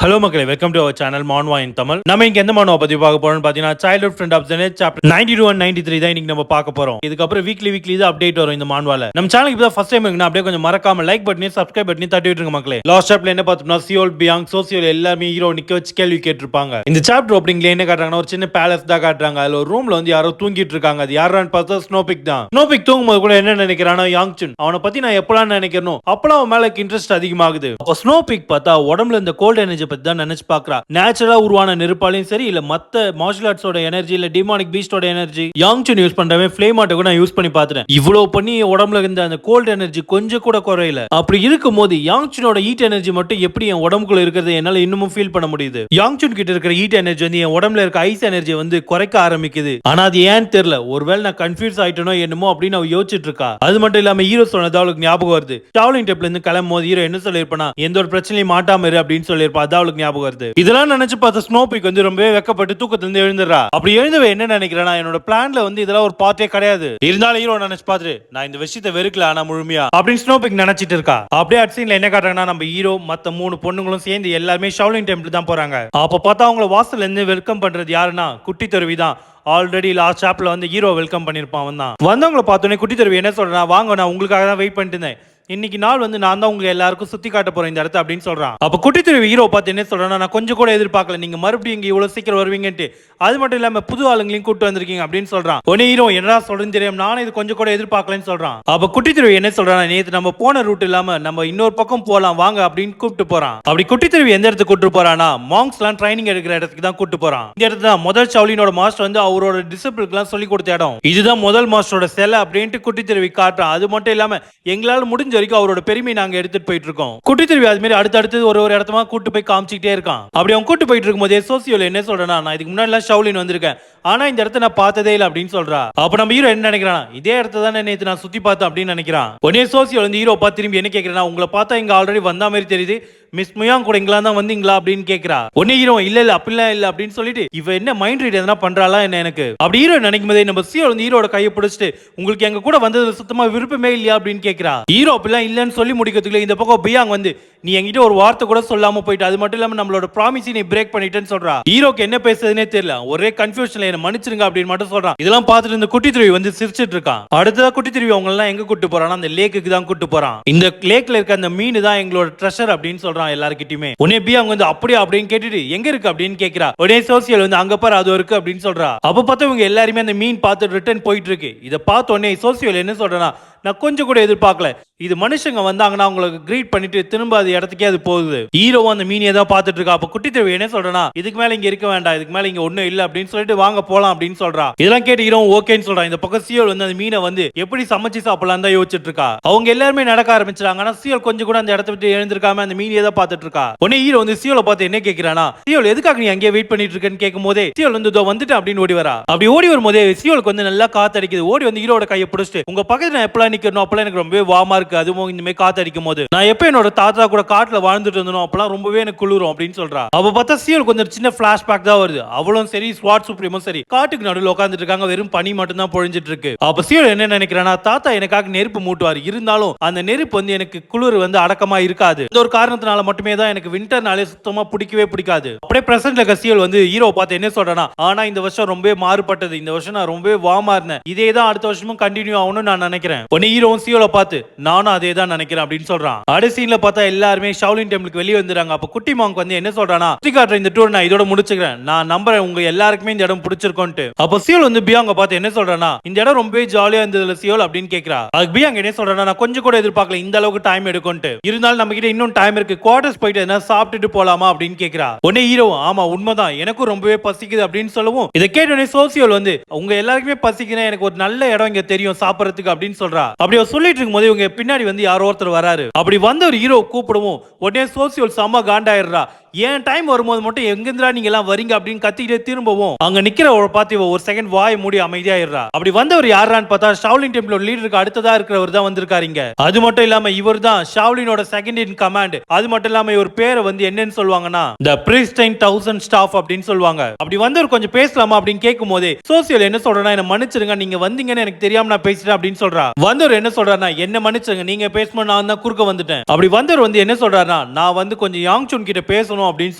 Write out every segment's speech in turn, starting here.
Hello மக்களே, welcome to our channel manhwa in Tamil. நம்ம இங்க எந்த மானுவா பத்தி பார்க்க போறோம்னு பாத்தீங்கன்னா childhood friend of generate chapter 92 and 93 தான் இன்னைக்கு நம்ம பார்க்க போறோம். இதுக்கப்புறம் வீக்லி தான் அப்டேட் வரும் இந்த மான்வால. நம்ம சேனலுக்கு இப்பதான் ஃபர்ஸ்ட் டைம் இருக்குன்னா அப்படியே கொஞ்சம் மறக்காம லைக் பட்டனையும் சப்ஸ்கிரைப் பட்டனையும் தட்டி விட்டுருங்க மக்களே. லாஸ்ட் சாப்டர்ல என்ன பார்த்தோம்னா சியோல் பியாங் சோசியல் எல்லாமே ஹீரோ நிக்க வச்சு கேள்வி கேட்டிருப்பாங்க. இந்த சாப்டர் ஓப்பனிங்ல என்ன காட்டுறாங்கன்னா ஒரு சின்ன பேலஸ் தான் காட்டுறாங்க. அதுல ஒரு ரூம்ல வந்து யாரோ தூங்கிட்டு இருக்காங்க. அது யாரான்னு பார்த்தா ஸ்னோபிக் தான். ஸ்னோபிக் தூங்கும்போது கூட என்ன நினைக்கிறானா யாங்சுன் அவனை பத்தி நான் எப்பலாம் நினைக்கிறனோ அப்பலாம் அவன் மேல இன்ட்ரெஸ்ட் அதிகமாகுது. அப்போ ஸ்னோபிக் பார்த்தா உடம்புல இந்த கோல்ட் எனர்ஜி பத்தி தான் நினைச்சு பாக்குறான். நேச்சுரலா உருவான நெருப்பாலையும் சரி இல்ல மத்த மார்ஷல் ஆர்ட்ஸோட எனர்ஜி இல்ல டிமானிக் பீஸ்டோட எனர்ஜி யாங்சுன் யூஸ் பண்றவன் ஃப்ளேம் ஆட்ட கூட நான் யூஸ் பண்ணி பார்த்துட்டேன். இவ்வளவு பண்ணி உடம்புல இருந்த அந்த கோல்ட் எனர்ஜி கொஞ்சம் கூட குறையல. அப்படி இருக்கும்போது யாங்சுனோட ஹீட் எனர்ஜி மட்டும் எப்படி என் உடம்புக்குள்ள இருக்கிறது என்னால இன்னமும் ஃபீல் பண்ண முடியுது. யாங்சுன் கிட்ட இருக்கிற ஹீட் எனர்ஜி வந்து என் உடம்புல இருக்க ஐஸ் எனர்ஜி வந்து குறைக்க ஆரம்பிக்குது. ஆனா அது ஏன்னு தெரியல. ஒருவேளை நான் கன்ஃபியூஸ் ஆயிட்டனோ என்னமோ அப்படின்னு அவ யோசிச்சுட்டு இருக்கா. அது மட்டும் இல்லாம ஹீரோ சொன்னது அவளுக்கு ஞாபகம் வருது. ஷாவ்லின் டெம்பிள்ல இருந்து கிளம்பும் போது ஹீரோ என்ன சொல்லிருப்பானா எந்த ஒரு பிரச்சனையும் மாட்டாம இரு அப்படின்னு சொல்லிருப்பா. அது அவளுக்கு ஞாபகம் வருது. இதெல்லாம் நினைச்சு பார்த்த ஸ்னோபிக் வந்து ரொம்பவே வெக்கப்பட்டு தூக்கத்துல இருந்து எழுந்துறா. அப்படி எழுந்தவ என்ன நினைக்கிறேன்னா என்னோட பிளான்ல வந்து இதெல்லாம் ஒரு பார்ட்டே கிடையாது. இருந்தாலும் ஹீரோ நினைச்சு பார்த்துட்டு நான் இந்த விஷயத்தை வெறுக்கல ஆனா முழுமையா அப்படின்னு ஸ்னோபிக் நினைச்சிட்டு இருக்கா. அப்படியே அட்சீன்ல என்ன காட்டுறாங்கன்னா நம்ம ஹீரோ மத்த 3 பொண்ணுங்களும் சேர்ந்து எல்லாருமே ஷாவ்லின் டெம்பிள் தான் போறாங்க. அப்ப பார்த்தா அவங்கள வாசல்ல இருந்து வெல்கம் பண்றது யாருன்னா குட்டி தருவி தான். ஆல்ரெடி லாஸ்ட் சாப்டர்ல வந்து ஹீரோ வெல்கம் பண்ணிருப்பான். அவன் தான் வந்தவங்களை பார்த்தோன்னே குட்டி தருவி என்ன சொல்றா, வாங்க நான் உங்களுக்காக தான் வெயிட் பண்ணிட்டு இருந்தேன். இன்னைக்கு நாள் வந்து நான் தான் உங்க எல்லாருக்கும் சுத்தி காட்ட போறேன் இந்த இடத்த அப்படின்னு சொல்றான். அப்ப குட்டி திருவி ஹீரோ பார்த்து என்ன சொல்றானா, நான் கொஞ்சம் கூட எதிர்பார்க்கல நீங்க மறுபடியும் இங்க இவ்வளவு சீக்கிரம் வருவீங்கன்ட்டு. அது மட்டும் இல்லாம புது ஆளுங்களையும் கூட்டு வந்திருக்கீங்க அப்படின்னு சொல்றான். ஒன்னே ஹீரோ என்னடா சொல்றேன்னு தெரியும், நானும் இது கொஞ்சம் கூட எதிர்பார்க்கலன்னு சொல்றான். அப்ப குட்டி திருவி என்ன சொல்றானா, நேத்து நம்ம போன ரூட் இல்லாம நம்ம இன்னொரு பக்கம் போலாம் வாங்க அப்படின்னு கூப்பிட்டு போறான். அப்படி குட்டி திருவி எந்த இடத்துக்கு கூட்டு போறானா மாங்க்ஸ் எல்லாம் ட்ரைனிங் எடுக்கிற இடத்துக்கு தான் கூட்டு போறான். இந்த இடத்துல தான் முதல் ஷாவ்லினோட மாஸ்டர் வந்து அவரோட டிசிப்ளினுக்கு எல்லாம் சொல்லி கொடுத்த இடம். இதுதான் முதல் மாஸ்டரோட செல அப்படின்ட்டு குட்டி திருவி காட்டுறான். அது மட்டும் இல்லாம எங்களால முடிஞ்ச வரைக்கும் அவரோட பெருமை நாங்க எடுத்துட்டு போயிட்டு இருக்கோம். குட்டி திருவி அது மாதிரி அடுத்தடுத்து ஒரு இடமா கூட்டு போய் காமிச்சிட்டே இருக்கான். அப்படி அவன் கூட்டு போயிட்டு இருக்கும் போதே சோசியோல என்ன சொல்றேன்னா, நான் இதுக்கு முன்னாடி எல்லாம் ஷாவ்லின் வந்திருக்கேன் ஆனா இந்த இடத்த நான் பார்த்ததே இல்லை அப்படின்னு சொல்றா. அப்ப நம்ம ஹீரோ என்ன நினைக்கிறான், இதே இடத்த தான் நேத்து நான் சுத்தி பார்த்தேன் அப்படின்னு நினைக்கிறான். உடனே சோசியோல வந்து ஹீரோ பார்த்து திரும்பி என்ன கேட்கிறேன்னா, உங்களை பார்த்தா இங்க ஆல்ரெடி வந்த மாதிரி தெரியுது, மிஸ் முயாங் கூட இங்களா தான் வந்தீங்களா அப்படின்னு கேட்கிறா. உடனே ஹீரோ இல்ல அப்படிலாம் இல்ல அப்படின்னு சொல்லிட்டு இவ என்ன மைண்ட் ரீட் எதனா பண்றாளா என்ன எனக்கு அப்படி ஹீரோ நினைக்கும் போதே நம்ம சியோ வந்து ஹீரோட கையை பிடிச்சிட்டு உங்களுக்கு எங்க கூட வந்ததுல சுத்தமா விருப்பமே இல்லையா அப்படின்னு கேட்கிறா. ஹீரோ அப்படிலாம் இல்லன்னு சொல்லி முடிக்கிறதுக்குள்ள இந்த பக்கம் பியாங் வந்து நீ என்கிட்ட ஒரு வார்த்தை கூட சொல்லாம போயிட்டு அது மட்டும் இல்லாம நம்மளோட ப்ராமிஸை நீ பிரேக் பண்ணிட்டேன்னு சொல்றா. ஹீரோக்கு என்ன பேசுறதுனே தெரியல. ஒரே கன்ஃபியூஷன்ல என்ன மன்னிச்சிருங்க அப்படின்னு மட்டும் சொல்றான். இதெல்லாம் பார்த்துட்டு இந்த குட்டி திருவி வந்து சிரிச்சிட்டு இருக்கான். அடுத்ததா குட்டி திருவி அவங்க எல்லாம் எங்க கூட்டு போறான்னா அந்த லேக்குக்கு தான் கூட்டு போறான். இந்த லேக்ல இருக்க அந்த மீன் தான் எங்களோட ட்ரெஷர் அப்படின்னு சொல்றான் எல்லார்கிட்டயுமே. உடனே பியாங் வந்து அப்படியே அப்படின்னு கேட்டுட்டு எங்க இருக்கு அப்படின்னு கேட்கிறா. உடனே சோசியல் வந்து அங்க பாரு அது இருக்கு அப்படின்னு சொல்றா. அப்ப பார்த்தா இவங்க எல்லாருமே அந்த மீன் பார்த்து ரிட்டர்ன் போயிட்டு இருக்கு. இதை பார்த்த உடனே சோசியல் என்ன சொல்றா, நான் கொஞ்சம் கூட எதிர்பார்க்கல. இது மனுஷங்க வந்தாங்கன்னா அவங்களுக்கு கிரீட் பண்ணிட்டு திரும்ப அது இடத்துக்கே அது போகுது. ஹீரோ அந்த மீனியை தான் பார்த்துட்டு இருக்கா. அப்ப குட்டி தேவை என்ன சொல்றா, இதுக்கு மேல இங்க இருக்க வேண்டாம், இதுக்கு மேல இங்க ஒண்ணும் இல்ல அப்படின்னு சொல்லிட்டு வாங்க போலாம் அப்படின்னு சொல்றா. இதெல்லாம் கேட்டு ஹீரோ ஓகேன்னு சொல்றான். இந்த பக்கம் சியோல் வந்து அந்த மீனை வந்து எப்படி சமைச்சு சாப்பிடலாம் தான் யோசிச்சுட்டு இருக்கா. அவங்க எல்லாருமே நடக்க ஆரம்பிச்சாங்க. ஆனா சியோல் கொஞ்சம் கூட அந்த இடத்த விட்டு எழுந்திருக்காம அந்த மீனியை தான் பார்த்துட்டு இருக்கா. உடனே ஹீரோ வந்து சியோலை பார்த்து என்ன கேட்கிறானா, சியோல் எதுக்காக நீ அங்கேயே வெயிட் பண்ணிட்டு இருக்கேன்னு கேட்கும் போதே சியோல் வந்து இதோ வந்துட்டு அப்படின்னு ஓடி வரா. அப்படி ஓடி வரும்போதே சியோலுக்கு வந்து நல்லா காத்து அடிக்குது. ஓடி வந்து ஹீரோட கையை பிடிச்சிட்டு உங்க பக்கத்துல நான் எப்பலாம் நிக்கணும் அப்பலாம் எனக்கு ரொம்பவே வாமா இருக்கு, அதுவும் இந்த மாதிரி காத்து அடிக்கும் போது நான் எப்ப என்னோட தாத்தா கூட காட்டுல வாழ்ந்துட்டு இருந்தோம் அப்பலாம் ரொம்பவே எனக்கு குளிரும் அப்படின்னு சொல்றா. அப்ப பார்த்தா சியோல் கொஞ்சம் சின்ன பிளாஷ்பேக் தான் வருது. அவளும் சரி ஸ்வாட் சுப்ரீமும் சரி காட்டுக்கு நடுவில் உட்காந்துட்டு இருக்காங்க. வெறும் பனி மட்டும் தான் பொழிஞ்சிட்டு இருக்கு. அப்ப சியோல் என்ன நினைக்கிறானா, தாத்தா எனக்காக நெருப்பு மூட்டுவார், இருந்தாலும் அந்த நெருப்பு வந்து எனக்கு குளிர் வந்து அடக்கமா இருக்காது. இந்த ஒரு காரணத்தினால மட்டுமே தான் எனக்கு விண்டர்னாலே சுத்தமா பிடிக்கவே பிடிக்காது. அப்படியே பிரசன்ட்ல இருக்க சியோல் வந்து ஹீரோ பார்த்து என்ன சொல்றானா, ஆனா இந்த வருஷம் ரொம்பவே மாறுபட்டது, இந்த வருஷம் நான் ரொம்பவே வாமா இருந்தேன், இதே தான் அடுத்த வருஷமும் கண்டினியூ ஆகணும்னு நான் நினைக்கிறேன். உடனே ஹீரோ சியோல பார்த்து நானும் அதே தான் நினைக்கிறேன் அப்படின்னு சொல்றான். அடுத்த சீன்ல பார்த்தா எல்லாருமே ஷாவ்லின் டெம்பிளுக்கு வெளியே வந்துறாங்க. அப்ப குட்டி மாங்க் வந்து என்ன சொல்றானா, சுத்தி காட்டுற இந்த டூர் நான் இதோட முடிச்சுக்கிறேன், நான் நம்புறேன் உங்க எல்லாருக்குமே இந்த இடம் பிடிச்சிருக்கும்னு. அப்ப சியோல் வந்து பியாங்க பார்த்து என்ன சொல்றானா, இந்த இடம் ரொம்பவே ஜாலியா இருந்ததுல சியோல் அப்படின்னு கேக்குறா. அதுக்கு பியாங்க என்ன சொல்றானா, நான் கொஞ்சம் கூட எதிர்பார்க்கல இந்த அளவுக்கு டைம் எடுக்கும்ட்டு, இருந்தாலும் நம்ம கிட்ட இன்னும் டைம் இருக்கு, குவார்டர்ஸ் போயிட்டு என்ன சாப்பிட்டுட்டு போலாமா அப்படின்னு கேக்குறா. உடனே ஹீரோ ஆமா உண்மைதான் எனக்கும் ரொம்பவே பசிக்குது அப்படின்னு சொல்லவும் இதை கேட்டோடனே சோசியல் வந்து உங்க எல்லாருக்குமே பசிக்குன்னா எனக்கு ஒரு நல்ல இடம் இங்க தெரியும் சாப்பிடறதுக்கு அப்படின்னு சொல்றா. அப்படி சொல்லிட்டு இருக்கும் போது இவங்க பின்னாடி வந்து யாரோ ஒருத்தர் வராரு. அப்படி வந்த ஒரு ஹீரோ கூப்பிடுவோம் உடனே சோசியல் செம்ம காண்டாயிடுறா. ஏன் டைம் வரும்போது மட்டும் எங்கிருந்தா நீங்க எல்லாம் வரீங்க அப்படின்னு கத்திக்கிட்டே திரும்பவும் அங்க நிக்கிற பார்த்து ஒரு செகண்ட் வாய் மூடி அமைதியாயிடுறா. அப்படி வந்தவர் யாரான்னு பார்த்தா ஷாவ்லின் டெம்பிளோட லீடருக்கு அடுத்ததா இருக்கிறவர் தான் வந்திருக்காருங்க. அது மட்டும் இல்லாம இவர் தான் ஷாவ்லினோட செகண்ட் இன் கமாண்ட். அது மட்டும் இல்லாம இவர் பேரை வந்து என்னன்னு சொல்லுவாங்கன்னா தி பிரிஸ்டைன் 1000 ஸ்டாஃப் அப்படின்னு சொல்லுவாங்க. அப்படி வந்தவர் கொஞ்சம் பேசலாமா அப்படின்னு கேட்கும் போதே சோசியல் என்ன சொல்றா, என்ன மன்னிச்சிருங்க நீங்க வந்தீங்கன்னு எனக்கு தெரியாம நான் பேசிட்டேன் அப்படின்னு சொல்றா. வந்தவர் என்ன சொல்றாருன்னா, என்ன மன்னிச்சிருங்க நீங்க பேசணும் நான் தான் குறுக்க வந்துட்டேன். அப்படி வந்தவர் வந்து என்ன சொல்றாருன்னா, நான் வந்து கொஞ்சம் யாங்சுன் கிட்ட பேசணும் பேசணும் அப்படின்னு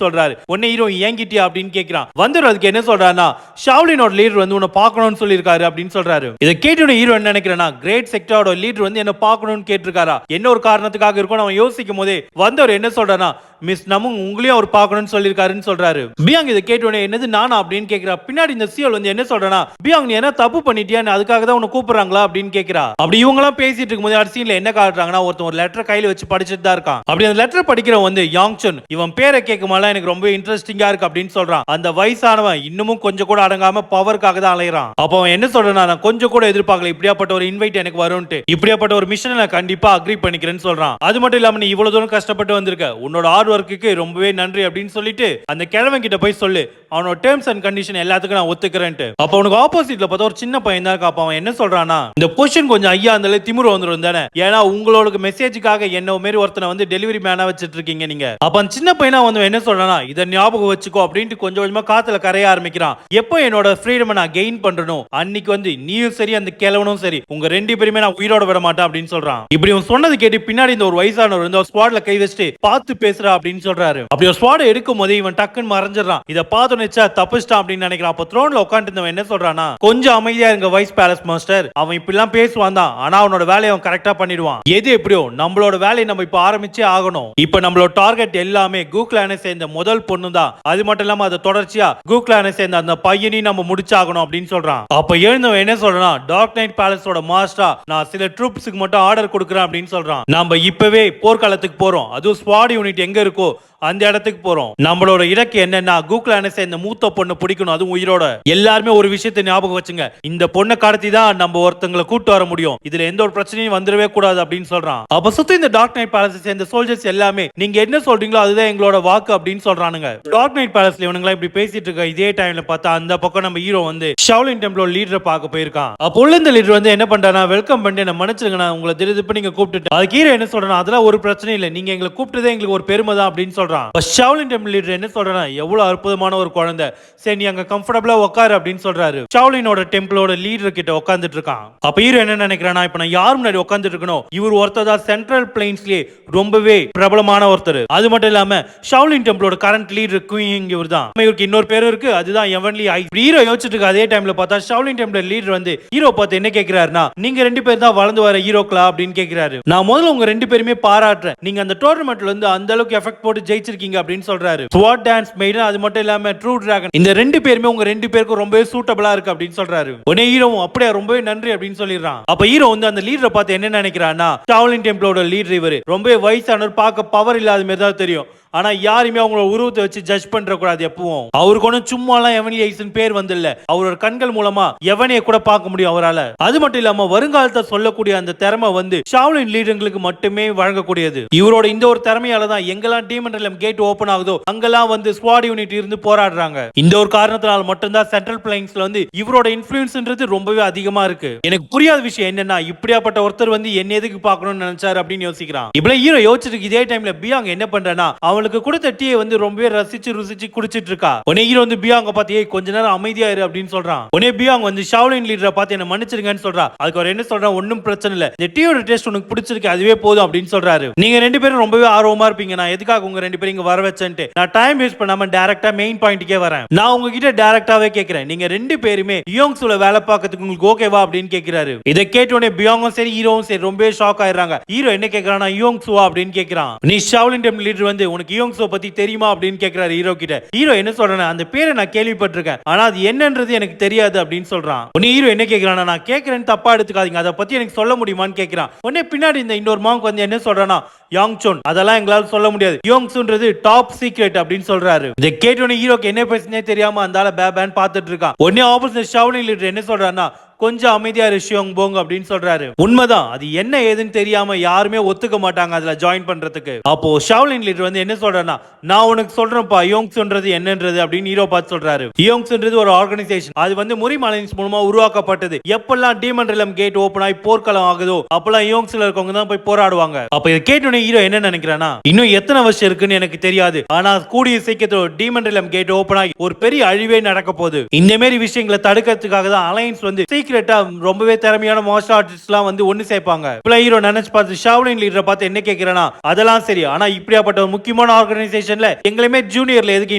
சொல்றாரு. உடனே ஹீரோ ஏங்கிட்டியா அப்படின்னு கேக்குறான். வந்தவர் அதுக்கு என்ன சொல்றாருன்னா, ஷாவ்லினோட லீடர் வந்து உன்னை பார்க்கணும்னு சொல்லியிருக்காரு அப்படின்னு சொல்றாரு. இதை கேட்டு ஹீரோ என்ன நினைக்கிறேன்னா, கிரேட் செக்டாரோட லீடர் வந்து என்ன பார்க்கணும்னு கேட்டிருக்காரா, என்ன ஒரு காரணத்துக்காக இருக்கும் அவன் யோசிக்கும் போதே வந்தவர் என்ன சொல்றானா, மிஸ் நமு உங்களையும் அவர் பார்க்கணும்னு சொல்லியிருக்காருன்னு சொல்றாரு. பியாங் இதை கேட்டோடனே என்னது நானா அப்படின்னு கேக்குறா. பின்னாடி இந்த சியோல் வந்து என்ன சொல்றானா, பியாங் நீ என்ன தப்பு பண்ணிட்டியா, அதுக்காக தான் உன்னை கூப்பிடுறாங்களா அப்படின்னு கேக்குறா. அப்படி இவங்க எல்லாம் பேசிட்டு இருக்கும்போது அடுத்த சீன்ல என்ன காட்டுறாங்கன்னா, ஒருத்தன் ஒரு லெட்டர் கையில வச்சு படிச்சிட்டு தான் இருக்கான். அப்படி அந்த லெட்டர் படிக்கிறவன் வந்து யாங்சுன், இவன் பேரை கேட்கும்போது எனக்கு ரொம்ப இன்ட்ரெஸ்டிங்கா இருக்கு அப்படின்னு சொல்றான். அந்த வயசானவன் இன்னமும் கொஞ்சம் கூட அடங்காம பவருக்காக தான் அலையறான். அப்ப அவன் என்ன சொல்றானா, நான் கொஞ்சம் கூட எதிர்பார்க்கல இப்படியாப்பட்ட ஒரு இன்வைட் எனக்கு வரும்னு, இப்படியாப்பட்ட ஒரு மிஷனை நான் கண்டிப்பா அக்ரி பண்ணிக்கிறேன்னு சொல்றான். அது மட்டும் இல்லாம நீ இவ்வளவு தூரம் கஷ்டப்பட்டு வந்திருக்க, உன்னோட ஹார்ட் ஒர்க்குக்கு ரொம்பவே நன்றி அப்படின்னு சொல்லிட்டு அந்த கிழவன் கிட்ட போய் சொல்லு, அவனோட டேர்ம்ஸ் அண்ட் கண்டிஷன் எல்லாத்துக்கும் நான் ஒத்துக்கிறேன்ட்டு. அப்ப அவனுக்கு ஆப்போசிட்ல பார்த்தா ஒரு சின்ன பையன் தான் இருக்கா. அவன் என்ன சொல்றானா, இந்த பொசிஷன் கொஞ்சம் ஐயா அந்த திமிரு வந்துரும் தானே, ஏன்னா உங்களோட மெசேஜுக்காக என்ன மாரி ஒருத்தனை வந்து டெலிவரி மேனா வச்சிட்டு இருக்கீங்க நீங்க. அப்ப அந்த சின்ன பையனா வந்து என்ன சொல்றானா, இத ஞாபகம் வச்சுக்கோ அப்படின்ட்டு கொஞ்சம் கொஞ்சமா காத்துல கரைய ஆரம்பிக்கிறான். எப்போ என்னோட ஃப்ரீடம் நான் கெயின் பண்றணும், அன்னைக்கு வந்து நீயும் சரி அந்த கிழவனும் சரி உங்க ரெண்டு பேருமே நான் உயிரோட விட மாட்டேன் அப்படின்னு சொல்றான். இப்படி அவன் சொன்னது கேட்டு பின்னாடி இந்த ஒரு வயசானவர் வந்து ஸ்குவாட்ல கை வச்சுட்டு பார்த்து பேசுறா அப்படின்னு சொல்றாரு. அப்படி ஒரு ஸ்குவாட் எடுக்கும் போதே இவன் டக்குன்னு மறைஞ்சிடறான். இத பார்த்து நிச்சா தப்பிச்சிட்டான் அப்படின்னு நினைக்கிறான். அப்ப த்ரோன்ல உட்கார்ந்து என்ன சொல்றானா, கொஞ்சம் அமைதியா இருங்க வைஸ் பேலஸ் மாஸ்டர், அவன் இப்படி எல்லாம் பேசுவான் தான், ஆனா அவனோட வேலையை அவன் கரெக்டா பண்ணிடுவான். எது எப்படியோ நம்மளோட வேலையை நம்ம இப்ப ஆரம்பிச்சே ஆகணும். இப்ப நம்மளோட டார்கெட் எல்லாமே கூக்லானை சேர்ந்த முதல் பொண்ணு தான். அது மட்டும் இல்லாம அதை தொடர்ச்சியா கூக்லானை சேர்ந்த அந்த பையனையும் நம்ம முடிச்சாகணும் அப்படின்னு சொல்றான். அப்ப எழுந்தவன் என்ன சொல்றான், டார்க் நைட் பேலஸோட மாஸ்டரா நான் சில ட்ரூப்ஸ்க்கு மட்டும் ஆர்டர் கொடுக்குறேன் அப்படின்னு சொல்றான். நாம இப்பவே போர்க்காலத்துக்கு போறோம், அதுவும் ஸ்குவாட் யூனிட் எங்க இருக்கோ அந்த இடத்துக்கு போறோம். நம்மளோட இலக்கு என்னன்னா கூக்லானை சேர்ந்த மூத்த பொண்ணு பிடிக்கணும், அதுவும் உயிரோட. எல்லாருமே ஒரு விஷயத்தை ஞாபகம் வச்சுங்க, இந்த பொண்ணை கடத்தி தான் நம்ம ஒருத்தங்களை கூட்டு வர முடியும், இதுல எந்த ஒரு பிரச்சனையும் வந்துடவே கூடாது அப்படின்னு சொல்றான். அப்ப சுத்தி இந்த டார்க் நைட் பேலஸ் சேர்ந்த சோல்ஜர்ஸ் எல்லாமே நீங்க என்ன சொல்றீங்களோ அதுதான் எங்களோட வாக்கு அப்படின்னு சொல்றானுங்க. டார்க் நைட் பேலஸ்ல இவனுங்க இப்படி பேசிட்டு இருக்க இதே டைம்ல பார்த்தா அந்த பக்கம் நம்ம ஹீரோ வந்து ஷாவ்லின் டெம்பிளோட லீடரை பார்க்க போயிருக்கான். அப்போ உள்ள இந்த லீடர் வந்து என்ன பண்றானா, வெல்கம் பண்ணிட்டு என்ன மன்னிச்சிருங்க, நான் உங்களை திருப்பி நீங்க கூப்பிட்டு. அதுக்கு ஹீரோ என்ன சொல்றானா, அதெல்லாம் ஒரு பிரச்சனை இல்லை, நீங்க எங்களை கூப்பிட்டதே எங்களுக்கு ஒரு பெருமை தான் அப்படின்னு சொல்றான். ஷாவ்லின் டெம்பிள் லீடர் என்ன சொல்றானா, எவ்வளவு அற்புதமான ஒரு குழந்தை, சரி நீ அங்க கம்ஃபர்டபிளா உட்காரு அப்படின்னு சொல்றாரு. ஷாவ்லினோட டெம்பிளோட லீடர் கிட்ட உட்கார்ந்துட்டு இருக்கான். அப்ப ஹீரோ என்ன நினைக்கிறானா, இப்ப நான் யார் முன்னாடி உட்கார்ந்துட்டு இருக்கணும், இவர் ஒருத்தர் தான் சென்ட்ரல் பிளைன்ஸ்லயே ரொம்பவே பிரபலமான ஒருத்தர். அது மட்டும் இல்லாம ஷாவ்லின் டெம்பிளோட கரண்ட் லீடர் குயிங் இவர் தான். இவருக்கு இன்னொரு பேர் இருக்கு, அதுதான் எவன்லி ஐ. ஹீரோ யோசிச்சுட்டு இருக்க அதே டைம்ல பார்த்தா ஷாவ்லின் டெம்பிள் லீடர் வந்து ஹீரோ பார்த்து என்ன கேட்கிறாருன்னா, நீங்க ரெண்டு பேர் தான் வளர்ந்து வர ஹீரோக்களா அப்படின்னு கேட்கிறாரு. நான் முதல்ல உங்க ரெண்டு பேருமே பாராட்டுறேன், நீங்க அந்த டோர்னமெண்ட்ல இருந்து அந்த அளவுக்கு எஃபெக்ட் போட்டு ஜெயிச்சிருக்கீங்க அப்படின்னு சொல்றாரு. ஸ்வாட் டான்ஸ் மெய்டன், அது மட்டும் இல்லாம ட்ரூ டிராகன், இந்த ரெண்டு பேருமே உங்க ரெண்டு பேருக்கும் ரொம்பவே சூட்டபிளா இருக்கு அப்படின்னு சொல்றாரு. உடனே ஹீரோவும் அப்படியே ரொம்பவே நன்றி அப்படின்னு சொல்லிடுறான். அப்ப ஹீரோ வந்து அந்த லீடரை பார்த்து என்ன நினைக்கிறான்னா, ஷாவ்லின் டெம்பிளோட லீடர் இவரு ரொம்பவே வயசானவர், பார்க்க பவர் இல்லாத மாதிரி தான் தெரியும், ஆனா யாருமே அவங்களோட உருவத்தை வச்சு ஜட்ஜ் பண்ற கூடாது எப்பவும். அவருக்கு ஒன்னும் சும்மா எல்லாம் எவனி ஐசன் பேர் வந்து இல்ல, அவரோட கண்கள் மூலமா எவனைய கூட பார்க்க முடியும் அவரால. அது மட்டும் இல்லாம வருங்காலத்தை சொல்லக்கூடிய அந்த திறமை வந்து ஷாவ்லின் லீடர்களுக்கு மட்டுமே வழங்கக்கூடியது. இவரோட இந்த ஒரு திறமையால தான் எங்கெல்லாம் டீமன் ரிலம் கேட் ஓபன் ஆகுதோ அங்கெல்லாம் வந்து ஸ்குவாட் யூனிட் இருந்து போராடுறாங்க. இந்த ஒரு காரணத்தினால மட்டும்தான் சென்ட்ரல் பிளைன்ஸ்ல வந்து இவரோட இன்ஃப்ளூயன்ஸ்ன்றது ரொம்பவே அதிகமா இருக்கு. எனக்கு புரியாத விஷயம் என்னன்னா, இப்படியாப்பட்ட ஒருத்தர் வந்து என்ன எதுக்கு பார்க்கணும்னு நினைச்சாரு அப்படின்னு யோசிக்கிறான். இப்படி ஹீரோ யோசிச்சிட்டு இதே டைம்ல பியாங் என்ன பண்றானா, அவளுக்கு கொடுத்த டீயை வந்து ரொம்பவே ரசிச்சு ருசிச்சு குடிச்சிட்டு இருக்கா. உடனே ஹீரோ வந்து பியாங்க பார்த்து கொஞ்ச நேரம் அமைதியா இரு அப்படின்னு சொல்றான். உடனே பியாங் வந்து ஷாவ்லின் லீடரை பார்த்து என்ன மன்னிச்சிருங்கன்னு சொல்றா. அதுக்கு அவர் என்ன சொல்றா, ஒன்னும் பிரச்சனை இல்ல, இந்த டீயோட டேஸ்ட் உனக்கு பிடிச்சிருக்கு அதுவே போதும் அப்படின்னு சொல்றாரு. நீங்க ரெண்டு பேரும் ரொம்பவே ஆர்வமா இருப்பீங்க, நான் எதுக்காக உங்க ரெண்டு பேரும் இங்க வர வச்சேன்ட்டு நான் டைம் வேஸ்ட் பண்ணாம டைரக்டா மெயின் பாயிண்ட்க்கே வரேன். நான் உங்ககிட்ட டைரக்டாவே கேக்குறேன், நீங்க ரெண்டு பேருமே யோங்ஸுல வேலை பார்க்கிறதுக்கு உங்களுக்கு ஓகேவா அப்படின்னு கேக்குறாரு. இதை கேட்ட உடனே பியாங்கும் சரி ஹீரோவும் சரி ரொம்பவே ஷாக் ஆயிடுறாங்க. ஹீரோ என்ன கேக்குறானா, யோங்ஸுவா அப்படின்னு கேக்குறான். நீ ஷாவ்லின் டெம்பிள் லீடர் வந்து உனக்கு யோங்ஸோ பத்தி தெரியுமா அப்படின்னு கேக்குறாரு ஹீரோ கிட்ட. ஹீரோ என்ன சொல்றானா, அந்த பேரை நான் கேள்விப்பட்டிருக்கேன், ஆனா அது என்னன்றது எனக்கு தெரியாது அப்படின்னு சொல்றான். உடனே ஹீரோ என்ன கேக்குறானா, நான் கேக்குறேன்னு தப்பா எடுத்துக்காதீங்க, அதை பத்தி எனக்கு சொல்ல முடியுமான்னு கேக்குறான். உடனே பின்னாடி இந்த இன்னொரு மாங்க் வந்து என்ன சொல்றானா, யாங்சோன் அதெல்லாம் எங்களால சொல்ல முடியாது, யோங்சுன்றது டாப் சீக்ரெட் அப்படின்னு சொல்றாரு. இதை கேட்டோன்னே ஹீரோக்கு என்ன பேசுனே தெரியாம அந்த ஆள பேன் பார்த்துட்டு இருக்கான். உடனே ஆப்போசிட் ஷாவ்லின் லீடர் என்ன சொல்றானா, கொஞ்சம் அமைதியா ரிஷியோங் போங்க அப்படின்னு சொல்றாரு. உண்மைதான், அது என்ன ஏதுன்னு தெரியாம யாருமே ஒத்துக்க மாட்டாங்க அதுல ஜாயின் பண்றதுக்கு. அப்போ ஷாவ்லின் லீடர் வந்து என்ன சொல்றானா, நான் உனக்கு சொல்றேன்ப்பா யோங்ஸ்ன்றது என்னன்றது அப்படின்னு ஹீரோ பார்த்து சொல்றாரு. யோங்ஸ்ன்றது ஒரு ஆர்கனைசேஷன், அது வந்து முரிம் அலைன்ஸ் மூலமா உருவாக்கப்பட்டது. எப்பெல்லாம் டீமன் ரிலம் கேட் ஓபன் ஆகி போர்க்களம் ஆகுதோ அப்பெல்லாம் யோங்ஸ்ல இருக்கவங்க தான் போய் போராடுவாங்க. அப்ப இதை கேட்டோன்னே ஹீரோ என்ன நினைக்கிறானா, இன்னும் எத்தனை வருஷம் இருக்குன்னு எனக்கு தெரியாது, ஆனா கூடிய சீக்கிரத்துல டீமன் ரிலம் கேட் ஓபன் ஆகி ஒரு பெரிய அழிவே நடக்க போகுது. இந்த மாதிரி விஷயங்களை தடுக்கிறதுக்காக தான் அலைன்ஸ் வந்து சீக்ரெட்டா ரொம்பவே திறமையான மார்ஷல் ஆர்டிஸ்ட்லாம் வந்து ஒன்னு சேர்ப்பாங்க. இப்ப ஹீரோ நினைச்சு பார்த்து ஷாவ்லின் லீடரை பார்த்து என்ன கேக்குறேன்னா, அதெல்லாம் சரி, ஆனா இப்படியாப்பட்ட ஒரு முக்கியமான ஆர்கனைசேஷன்ல எங்களையுமே ஜூனியர்ல எதுக்கு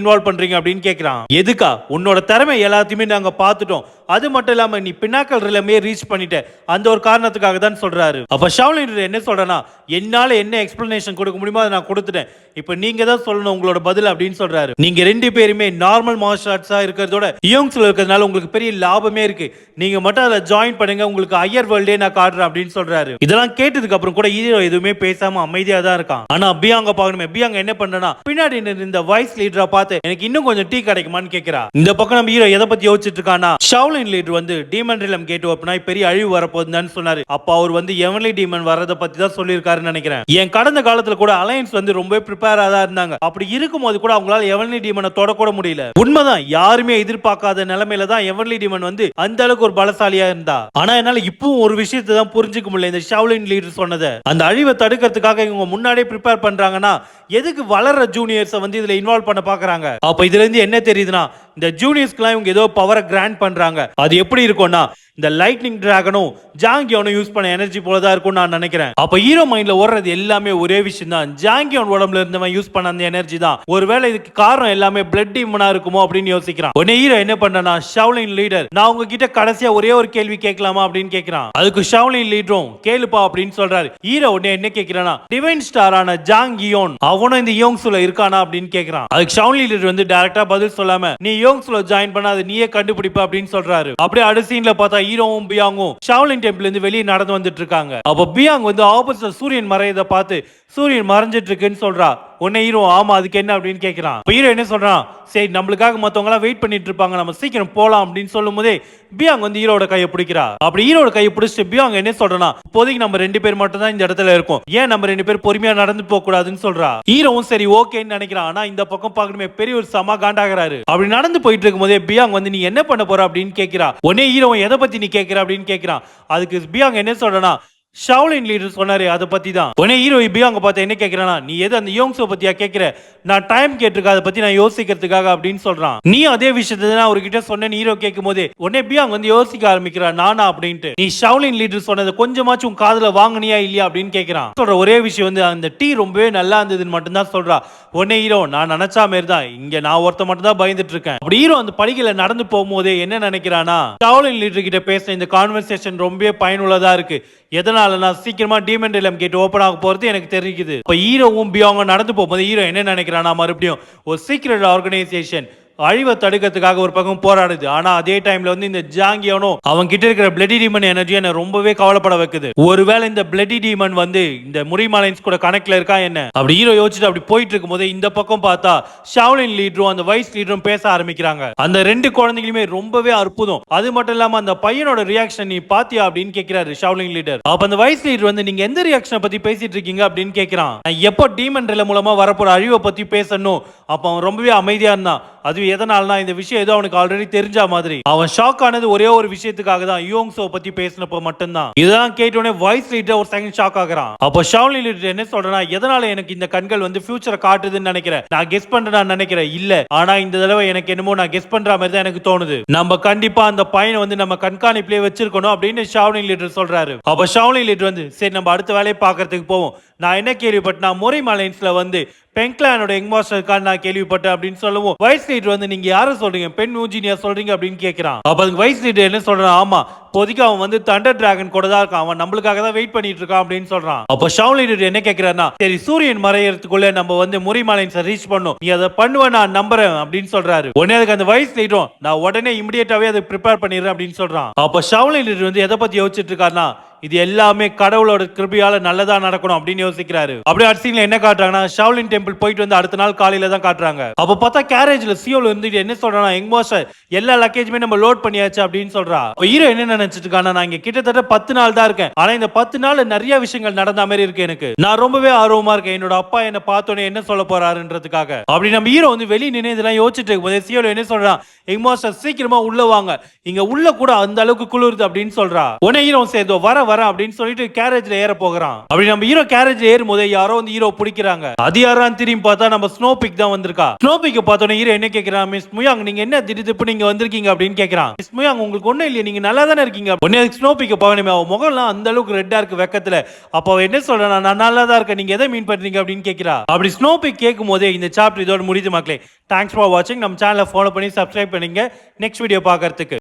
இன்வால்வ் பண்றீங்க அப்படின்னு கேக்குறான். எதுக்கா? உன்னோட திறமை எல்லாத்தையுமே நாங்க பார்த்துட்டோம், அது மட்டும் இல்லாம நீ பின்னாக்கல் ரிலமே ரீச் பண்ணிட்ட, அந்த ஒரு காரணத்துக்காக தான் சொல்றாரு. அப்ப ஷாவ்லின் லீடர் என்ன சொல்றனா, என்னால என்ன எக்ஸ்பிளனேஷன் கொடுக்க முடியுமோ அதை நான் கொடுத்துட்டேன், இப்போ நீங்க தான் சொல்லணும் உங்களோட பதில் அப்படின்னு சொல்றாரு. நீங்க ரெண்டு பேருமே நார்மல் மார்ஷல் ஆர்ட்ஸா இருக்கிறதோட யோங்ஸ்ல இருக்கிறதுனால உங்களுக்கு பெரிய லாபமே இருக்கு, நீங்க மட்டும் அதில் ஜாயின் பண்ணுங்க, உங்களுக்கு ஹையர் வேர்ல்டே நான் காட்டுறேன் அப்படின்னு சொல்றாரு. இதெல்லாம் கேட்டதுக்கு அப்புறம் கூட ஹீரோ எதுவுமே பேசாம அமைதியா தான் இருக்கான். ஆனா பியாங்க பார்க்கணுமே, பியாங்க என்ன பண்றனா பின்னாடி இந்த வைஸ் லீடரை பார்த்து எனக்கு இன்னும் கொஞ்சம் டீ கிடைக்குமான்னு கேட்கிறா. இந்த பக்கம் நம்ம ஹீரோ எதை பத்தி யோசிச்சுட்டு இருக்கானா, ஷாவ்லின் லீடர் வந்து டீமன் ரிலம் கேட் ஓபன் ஆகி பெரிய அழிவு வரப்போகுதுன்னு சொன்னாரு. அப்ப அவர் வந்து எவன்லி டீமன் வரதை பத்தி தான் சொல்லியிருக்காருன்னு நினைக்கிறேன். என் கடந்த காலத்துல கூட அலையன்ஸ் வந்து ரொம்ப ப்ரிப்பேரா தான் இருந்தாங்க, அப்படி இருக்கும்போது கூட அவங்களால எவன்லி டீமனை தொடக்கூட முடியல. உண்மைதான், யாருமே எதிர்பார்க்காத நிலைமையில தான் எவன்லி டீமன் வந்து அந்த அளவுக்கு ஒரு பலசாலியா இருந்தா. ஆனா என்னால இப்பவும் ஒரு விஷயத்தை தான் புரிஞ்சுக்க முடியல, இந்த ஷாவ்லின் லீடர் சொன்னதை. அந்த அழிவை தடுக்கிறதுக்காக இவங்க முன்னாடியே ப்ரிப்பேர் பண்றாங்கன்னா எதுக்கு வளர்ற ஜூனியர்ஸை வந்து இதுல இன்வால்வ் பண்ண பாக்குறாங்க? அப்ப இதுல இருந்து என்ன தெரியுதுன்னா, இந்த ஜூனியர்ஸ்க்குலாம் இவங்க ஏதோ பவரை கிராண்ட் பண்றாங்க. அது எப்படி இருக்கும்னா, இந்த லைட்னிங் டிராகனும் ஜாங்கியோனும் யூஸ் பண்ண எனர்ஜி போல தான் இருக்கும் நான் நினைக்கிறேன். அப்ப ஹீரோ மைண்ட்ல ஓடுறது எல்லாமே ஒரே விஷயம் தான், ஜாங்கியோன் உடம்புல இருந்தவன் யூஸ் பண்ண அந்த எனர்ஜி தான். ஒருவேளை இதுக்கு காரணம் எல்லாமே பிளட் டீமனா இருக்குமோ அப்படின்னு யோசிக்கிறான். உடனே ஹீரோ என்ன பண்றா, ஷாவ்லின் லீடர் நான் உங்ககிட்ட கடைசியா ஒரே ஒரு கேள்வி கேட்கலாமா அப்படின்னு கேட்கிறான். அதுக்கு ஷாவ்லின் லீடரும் கேளுப்பா அப்படின்னு சொல்றாரு. ஹீரோ உடனே என்ன கேட்கிறானா, டிவைன் ஸ்டாரான ஜாங்கியோன் அவனும் இந்த யோங்ஸ்ல இருக்கானா அப்படின்னு கேட்கிறான். அதுக்கு ஷாவ்லின் லீடர் வந்து டைரக்டா பதில் சொல்லாம, நீ யோங்ஸ்ல ஜாயின் பண்ண அதை நீயே கண்டுபிடிப்ப அப்படின்னு சொல்றாரு. அப்படியே அடுத்த சீன்ல பார்த்தா ஹீரோவும் பியாங்கும் ஷாவ்லின் டெம்பிள் இருந்து வெளியே நடந்து வந்துட்டு இருக்காங்க. அப்ப பியாங் வந்து ஆப்போசிட் சூரியன் மறையதை பார்த்து சூரியன் மறைஞ்சிட்டு இருக்குன்னு சொல்றா. உன்னை ஹீரோ ஆமா அதுக்கு என்ன அப்படின்னு கேட்கிறான். ஹீரோ என்ன சொல்றான், சரி நம்மளுக்காக மத்தவங்க எல்லாம் வெயிட் பண்ணிட்டு இருப்பாங்க, நம்ம சீக்கிரம் போலாம் அப்படின்னு சொல்லும் போதே பியாங் வந்து ஹீரோட கையை பிடிக்கிறா. அப்படி ஹீரோட கையை பிடிச்சிட்டு பியாங் என்ன சொல்றா, இப்போதைக்கு நம்ம ரெண்டு பேர் மட்டும் தான் இந்த இடத்துல இருக்கோம், ஏன் நம்ம ரெண்டு பேர் பொறுமையா நடந்து போக கூடாதுன்னு சொல்றா. ஹீரோவும் சரி ஓகேன்னு நினைக்கிறான். ஆனா இந்த பக்கம் பார்க்கணுமே பெரிய ஒரு சம காண்டாகிறாரு. அப்படி நடந்து போயிட்டு இருக்கும் போதே பியாங் வந்து நீ என்ன பண்ண போற அப்படின்னு கேட்கிறா. உடனே ஹீரோ எதை பத்தி நீ கேட்கிற அப்படின்னு கேட்கிறான். அதுக்கு பியாங் என்ன சொல்றா, ஷாவ்லின் லீடர் சொன்னாரு அதை பத்தி தான். உடனே ஹீரோ பியாங்க பார்த்து என்ன கேட்கிறானா, நீ எது அந்த யோங்ஸோ பத்தியா கேட்கிற, நான் டைம் கேட்டிருக்க அதை பத்தி நான் யோசிக்கிறதுக்காக அப்படின்னு சொல்றான். நீ அதே விஷயத்தை தான் அவர்கிட்ட சொன்னேன்னு ஹீரோ கேட்கும் போதே உடனே பியாங் வந்து யோசிக்க ஆரம்பிக்கிறா, நானா அப்படின்ட்டு. நீ ஷாவ்லின் லீடர் சொன்னதை கொஞ்சமாச்சும் காதுல வாங்கினியா இல்லையா அப்படின்னு கேட்கிறான். சொல்ற ஒரே விஷயம் வந்து அந்த டீ ரொம்பவே நல்லா இருந்ததுன்னு மட்டும்தான் சொல்றா. உடனே ஹீரோ நான் நினைச்சா மாதிரி தான், இங்க நான் ஒருத்த மட்டும் தான் பயந்துட்டு இருக்கேன். அப்படி ஹீரோ அந்த படிகளை நடந்து போகும்போதே என்ன நினைக்கிறானா, ஷாவ்லின் லீடர் கிட்ட பேசின இந்த கான்வர்சேஷன் ரொம்பவே பயனுள்ளதா இருக்கு, எதனாலனா சீக்கிரமா டீமன் ரிலம் கேட் ஓபன் ஆக போறது எனக்கு தெரியுது. இப்ப ஹீரோவும் பியாங்க நடந்து போகும்போது ஹீரோ என்ன நினைக்கிறானா, மறுபடியும் ஒரு சீக்ரெட் ஆர்கனைசேஷன் அழிவை தடுக்கிறதுக்காக ஒரு பக்கம் போராடுது. ஆனா அதே டைம்ல வந்து இந்த ஜாங்கியோனும் அவன் கிட்ட இருக்கிற பிளடி டீமன் எனர்ஜி என்ன ரொம்பவே கவலைப்பட வைக்குது. ஒருவேளை இந்த பிளடி டீமன் வந்து இந்த முரிமாலைன்ஸ் கூட கனெக்ட்ல இருக்கா என்ன அப்படி ஹீரோ யோசிச்சுட்டு அப்படி போயிட்டு இருக்கும் போது இந்த பக்கம் பார்த்தா ஷாவ்லின் லீடரும் அந்த வைஸ் லீடரும் பேச ஆரம்பிக்கிறாங்க. அந்த ரெண்டு குழந்தைகளுமே ரொம்பவே அற்புதம். அது மட்டும் இல்லாம அந்த பையனோட ரியாக்ஷன் நீ பாத்தியா அப்படின்னு கேட்கிறாரு ஷாவ்லின் லீடர். அப்ப அந்த வைஸ் லீடர் வந்து நீங்க எந்த ரியாக்ஷனை பத்தி பேசிட்டு இருக்கீங்க அப்படின்னு கேட்கிறான். எப்போ டீமன் ரில மூலமா வரப்போற அழிவை பத்தி பேசணும். அப்ப அவன் ரொம்பவே அமைதியா இருந்தான். அது எதனாலனா இந்த விஷயம் ஏதோ அவனுக்கு ஆல்ரெடி தெரிஞ்ச மாதிரி. அவன் ஷாக் ஆனது ஒரே ஒரு விஷயத்துக்காக தான், யோங்ஸோ பத்தி பேசினப்ப மட்டும்தான். இதெல்லாம் கேட்டோடனே வாய்ஸ் லீடர் ஒரு செகண்ட் ஷாக் ஆகுறான். அப்ப ஷாவ்லின் லீடர் என்ன சொல்றனா, எதனால எனக்கு இந்த கண்கள் வந்து ஃபியூச்சரை காட்டுதுன்னு நினைக்கிறேன், நான் கெஸ் பண்றேன்னு நினைக்கிறேன் இல்ல, ஆனா இந்த தடவை எனக்கு என்னமோ நான் கெஸ் பண்ற மாதிரி தான் எனக்கு தோணுது, நம்ம கண்டிப்பா அந்த பையனை வந்து நம்ம கண்காணிப்பிலே வச்சிருக்கணும் அப்படின்னு ஷாவ்லின் லீடர் சொல்றாரு. அப்ப ஷாவ்லின் லீடர் வந்து சரி நம்ம அடுத்த வேலையை பாக்குறதுக்கு போவோம், நான் என்ன கேள்விப்பட்டேன் முறைமலைன்ஸ்ல வந்து பெங்க்லானோட யங் மாஸ்டர் இருக்கான்னு நான் கேள்விப்பட்டேன் அப்படின்னு சொல்லுவோம். வைஸ் லீடர் வந்து நீங்க யாரை சொல்றீங்க, பெண் மூஜினியா சொல்றீங்க அப்படின்னு கேட்கிறான். அப்ப அதுக்கு வைஸ் லீடர் என்ன சொல்றான், ஆமா இப்போதைக்கு அவன் வந்து தண்டர் டிராகன் கூட தான் இருக்கான், அவன் நம்மளுக்காக தான் வெயிட் பண்ணிட்டு இருக்கான் அப்படின்னு சொல்றான். அப்ப ஷாவ்லின் லீடர் என்ன கேட்கிறான்னா, சரி சூரியன் மறையறதுக்குள்ள நம்ம வந்து முரிமலைன்ஸை ரீச் பண்ணும், நீ அதை பண்ணுவ நான் நம்புறேன் அப்படின்னு சொல்றாரு. உடனே அதுக்கு அந்த வைஸ் லீடரும் நான் உடனே இமிடியேட்டாவே அதை ப்ரிப்பேர் பண்ணிடுறேன் அப்படின்னு சொல்றான். அப்ப ஷாவ்லின் லீடர் வந்து எதை பத்தி யோசிச்சுட்டு இருக்காருன்னா, இது எல்லாமே கடவுளோட கிருபையால நல்லதா நடக்கணும் அப்படின்னு யோசிக்கிறாரு. அப்படியே அடுத்த என்ன காட்டுறாங்கன்னா, ஷாவ்லின் டெம்பிள் போயிட்டு வந்து அடுத்த நாள் காலையில தான் காட்டுறாங்க. அப்ப பார்த்தா கேரேஜ்ல சியோல இருந்து என்ன சொல்றானா, யங் மாஸ்டர் எல்லா லக்கேஜுமே நம்ம லோட் பண்ணியாச்சு அப்படின்னு சொல்றா. ஹீரோ என்ன நினைச்சிட்டு இருக்கானா, நான் இங்க கிட்டத்தட்ட 10 நாள் தான் இருக்கேன், ஆனா இந்த 10 நாள் நிறைய விஷயங்கள் நடந்த மாதிரி இருக்கு, எனக்கு நான் ரொம்பவே ஆர்வமா இருக்கேன், என்னோட அப்பா என்ன பார்த்தோன்னே என்ன சொல்ல போறாருன்றதுக்காக. அப்படி நம்ம ஹீரோ வந்து வெளியே நின்று இதெல்லாம் யோசிச்சுட்டு இருக்கும்போது சியோல என்ன சொல்றான், யங் மாஸ்டர் சீக்கிரமா உள்ள வாங்க, இங்க உள்ள கூட அந்த அளவுக்கு குளிருது அப்படின்னு சொல்றா. உடனே ஹீரோ சேர்ந்தோ வர அப்படின்னு சொல்லிட்டு கேரேஜ்ல ஏற போகிறான். அப்படி நம்ம ஹீரோ கேரேஜ்ல ஏறும் போதே யாரோ வந்து ஹீரோ பிடிக்கிறாங்க. அது யாரான்னு திரும்பி பார்த்தா நம்ம ஸ்னோபிக் தான் வந்திருக்கா. ஸ்னோபிக் பார்த்தோன்னே ஹீரோ என்ன கேட்கிறான், மிஸ் முயாங் நீங்க என்ன திடீர்னு நீங்க வந்திருக்கீங்க அப்படின்னு கேட்கிறான். மிஸ் முயாங் உங்களுக்கு ஒண்ணும் இல்லையா, நீங்க நல்லா தானே இருக்கீங்க இருக்கீங்க உடனே ஸ்னோ பீக்க போகணுமே அவ முகம்லாம் அந்த அளவுக்கு ரெட்டா இருக்கு வெக்கத்துல அப்ப அவ என்ன சொல்றா நான் நல்லா தான் இருக்கேன் நீங்க எதை மீன் பண்றீங்க அப்படின்னு கேக்குறா அப்படி ஸ்னோ பீக் கேட்கும் போதே இந்த சாப்டர் இதோட முடியுது மக்களே தேங்க்ஸ் ஃபார் வாட்சிங் நம்ம சேனலை ஃபாலோ பண்ணி சப்ஸ்கிரைப் பண்ணுங்க நெக்ஸ்ட் வீடியோ பார்க்கறதுக்கு